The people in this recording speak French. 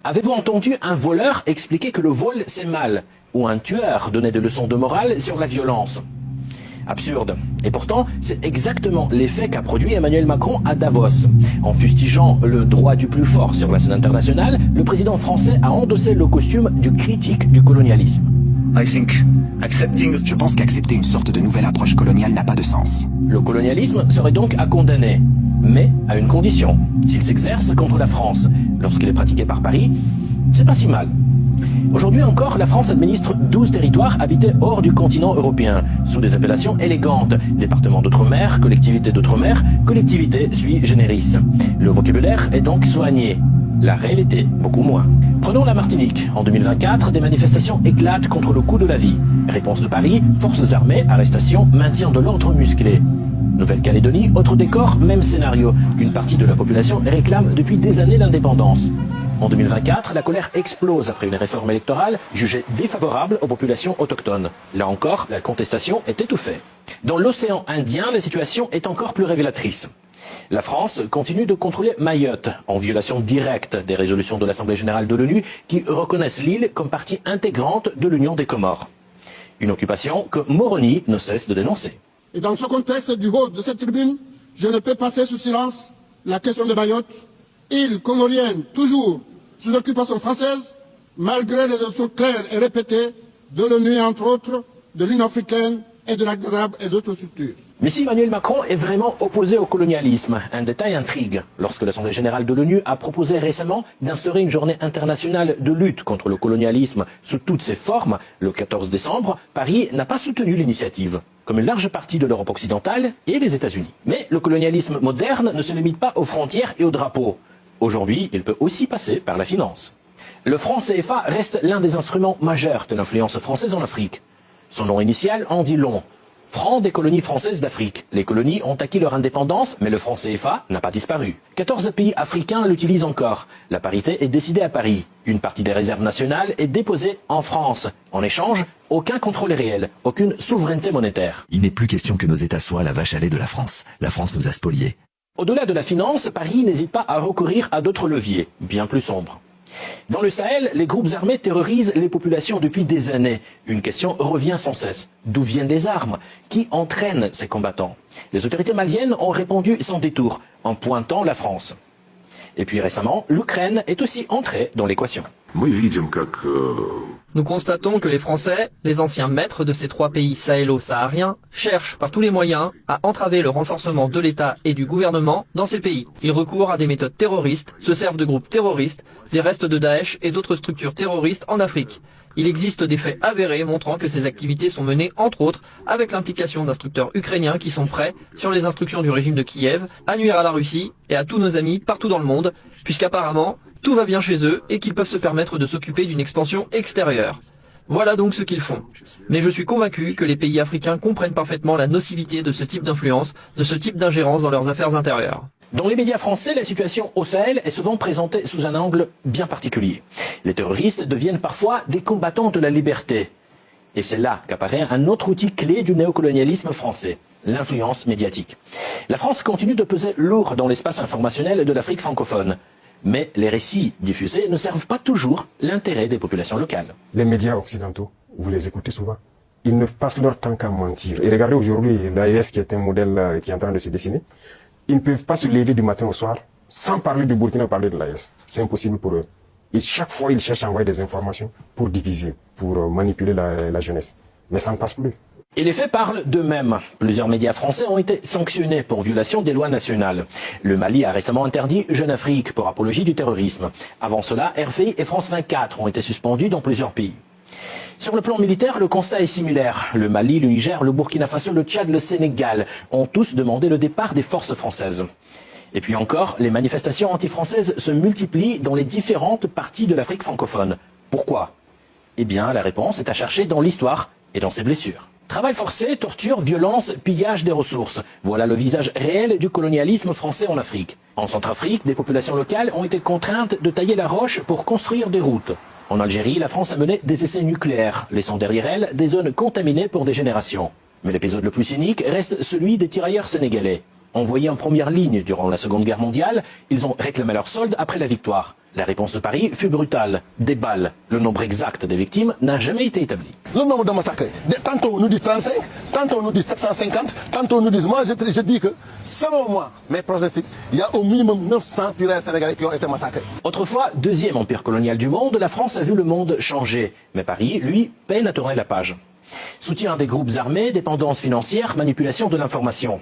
Avez-vous entendu un voleur expliquer que le vol c'est mal, ou un tueur donner des leçons de morale sur la violence? Absurde. Et pourtant, c'est exactement l'effet qu'a produit Emmanuel Macron à Davos. En fustigeant le droit du plus fort sur la scène internationale, le président français a endossé le costume du critique du colonialisme. Je pense qu'accepter une sorte de nouvelle approche coloniale n'a pas de sens. Le colonialisme serait donc à condamner, mais à une condition. S'il s'exerce contre la France, lorsqu'il est pratiqué par Paris, c'est pas si mal. Aujourd'hui encore, la France administre 12 territoires habités hors du continent européen, sous des appellations élégantes. Département d'outre-mer, collectivité d'outre-mer, collectivité sui generis. Le vocabulaire est donc soigné. La réalité, beaucoup moins. Prenons la Martinique. En 2024, des manifestations éclatent contre le coût de la vie. Réponse de Paris, forces armées, arrestations, maintien de l'ordre musclé. Nouvelle-Calédonie, autre décor, même scénario. Une partie de la population réclame depuis des années l'indépendance. En 2024, la colère explose après une réforme électorale jugée défavorable aux populations autochtones. Là encore, la contestation est étouffée. Dans l'océan Indien, la situation est encore plus révélatrice. La France continue de contrôler Mayotte, en violation directe des résolutions de l'Assemblée générale de l'ONU qui reconnaissent l'île comme partie intégrante de l'Union des Comores. Une occupation que Moroni ne cesse de dénoncer. Et dans ce contexte du haut de cette tribune, je ne peux passer sous silence la question de Mayotte, île comorienne toujours sous occupation française, malgré les options claires et répétées de l'ONU, entre autres, de l'Union africaine et de la GRAB et d'autres structures. Mais si Emmanuel Macron est vraiment opposé au colonialisme, un détail intrigue. Lorsque l'Assemblée générale de l'ONU a proposé récemment d'instaurer une journée internationale de lutte contre le colonialisme sous toutes ses formes, le 14 décembre, Paris n'a pas soutenu l'initiative, comme une large partie de l'Europe occidentale et les États-Unis. Mais le colonialisme moderne ne se limite pas aux frontières et aux drapeaux. Aujourd'hui, il peut aussi passer par la finance. Le franc CFA reste l'un des instruments majeurs de l'influence française en Afrique. Son nom initial en dit long. Franc des colonies françaises d'Afrique. Les colonies ont acquis leur indépendance, mais le franc CFA n'a pas disparu. 14 pays africains l'utilisent encore. La parité est décidée à Paris. Une partie des réserves nationales est déposée en France. En échange, aucun contrôle réel, aucune souveraineté monétaire. Il n'est plus question que nos États soient la vache à lait de la France. La France nous a spoliés. Au-delà de la finance, Paris n'hésite pas à recourir à d'autres leviers, bien plus sombres. Dans le Sahel, les groupes armés terrorisent les populations depuis des années. Une question revient sans cesse. D'où viennent les armes? Qui entraîne ces combattants? Les autorités maliennes ont répondu sans détour, en pointant la France. Et puis récemment, l'Ukraine est aussi entrée dans l'équation. Nous constatons que les Français, les anciens maîtres de ces trois pays sahélo-sahariens, cherchent par tous les moyens à entraver le renforcement de l'État et du gouvernement dans ces pays. Ils recourent à des méthodes terroristes, se servent de groupes terroristes, des restes de Daesh et d'autres structures terroristes en Afrique. Il existe des faits avérés montrant que ces activités sont menées, entre autres, avec l'implication d'instructeurs ukrainiens qui sont prêts, sur les instructions du régime de Kiev, à nuire à la Russie et à tous nos amis partout dans le monde, puisqu'apparemment, tout va bien chez eux et qu'ils peuvent se permettre de s'occuper d'une expansion extérieure. Voilà donc ce qu'ils font. Mais je suis convaincu que les pays africains comprennent parfaitement la nocivité de ce type d'influence, de ce type d'ingérence dans leurs affaires intérieures. Dans les médias français, la situation au Sahel est souvent présentée sous un angle bien particulier. Les terroristes deviennent parfois des combattants de la liberté. Et c'est là qu'apparaît un autre outil clé du néocolonialisme français, l'influence médiatique. La France continue de peser lourd dans l'espace informationnel de l'Afrique francophone. Mais les récits diffusés ne servent pas toujours l'intérêt des populations locales. Les médias occidentaux, vous les écoutez souvent, ils ne passent leur temps qu'à mentir. Et regardez aujourd'hui l'AES qui est un modèle qui est en train de se dessiner. Ils ne peuvent pas se lever du matin au soir sans parler du Burkina, parler de l'AES. C'est impossible pour eux. Et chaque fois, ils cherchent à envoyer des informations pour diviser, pour manipuler la jeunesse. Mais ça ne passe plus. Et les faits parlent d'eux-mêmes. Plusieurs médias français ont été sanctionnés pour violation des lois nationales. Le Mali a récemment interdit Jeune Afrique pour apologie du terrorisme. Avant cela, RFI et France 24 ont été suspendus dans plusieurs pays. Sur le plan militaire, le constat est similaire. Le Mali, le Niger, le Burkina Faso, le Tchad, le Sénégal ont tous demandé le départ des forces françaises. Et puis encore, les manifestations anti-françaises se multiplient dans les différentes parties de l'Afrique francophone. Pourquoi? Eh bien, la réponse est à chercher dans l'histoire et dans ses blessures. Travail forcé, torture, violence, pillage des ressources. Voilà le visage réel du colonialisme français en Afrique. En Centrafrique, des populations locales ont été contraintes de tailler la roche pour construire des routes. En Algérie, la France a mené des essais nucléaires, laissant derrière elle des zones contaminées pour des générations. Mais l'épisode le plus cynique reste celui des tirailleurs sénégalais. Envoyés en première ligne durant la Seconde Guerre mondiale, ils ont réclamé leur solde après la victoire. La réponse de Paris fut brutale. Des balles. Le nombre exact des victimes n'a jamais été établi. Le nombre de massacres, tantôt on nous dit 35, tantôt on nous dit 750, tantôt on nous dit... Moi, je dis que, selon moi, mes pronostics, il y a au minimum 900 tirailleurs sénégalais qui ont été massacrés. Autrefois, deuxième empire colonial du monde, la France a vu le monde changer. Mais Paris, lui, peine à tourner la page. Soutien des groupes armés, dépendance financière, manipulation de l'information.